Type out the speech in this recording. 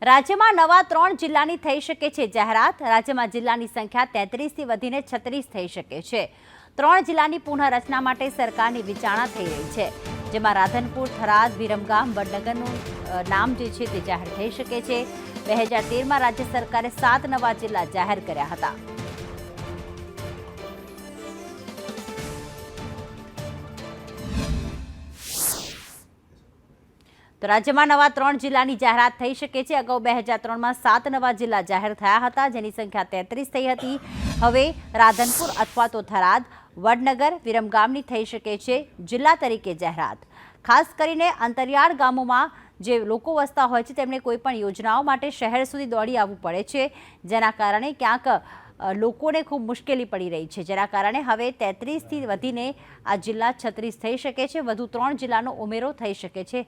રાજ્યમાં નવા 3 જિલ્લાની થઈ શકે છે જાહેરાત। રાજ્યમાં જિલ્લાની સંખ્યા 33થી વધીને 36 થઈ શકે છે। 3 જિલ્લાની પુનઃરચના માટે સરકારની વિચારણા થઈ રહી છે, જેમાં રાધનપુર, થરાદ, વિરમગામ, વડનગરનું નામ જે છે તે જાહેર થઈ શકે છે। 2013માં રાજ્ય સરકારે 7 નવા જિલ્લા જાહેર કર્યા હતા। તો રાજ્યમાં નવા 3 જિલ્લાની જાહેરાત થઈ શકે છે। અગાઉ 2003માં 7 નવા જિલ્લા જાહેર થયા હતા, જેની સંખ્યા 33 થઈ હતી। હવે રાધનપુર અથવા તો થરાદ, વડનગર, વિરમગામની થઈ શકે છે જિલ્લા તરીકે જાહેરાત। ખાસ કરીને અંતરિયાળ ગામોમાં જે લોકો વસતા હોય છે તેમને કોઈ પણ યોજનાઓ માટે શહેર સુધી દોડી આવવું પડે છે, જેના કારણે ક્યાંક લોકોને ખૂબ મુશ્કેલી પડી રહી છે, જેના કારણે હવે 33થી વધીને આ જિલ્લા 36 થઈ શકે છે। વધુ 3 જિલ્લાનો ઉમેરો થઈ શકે છે।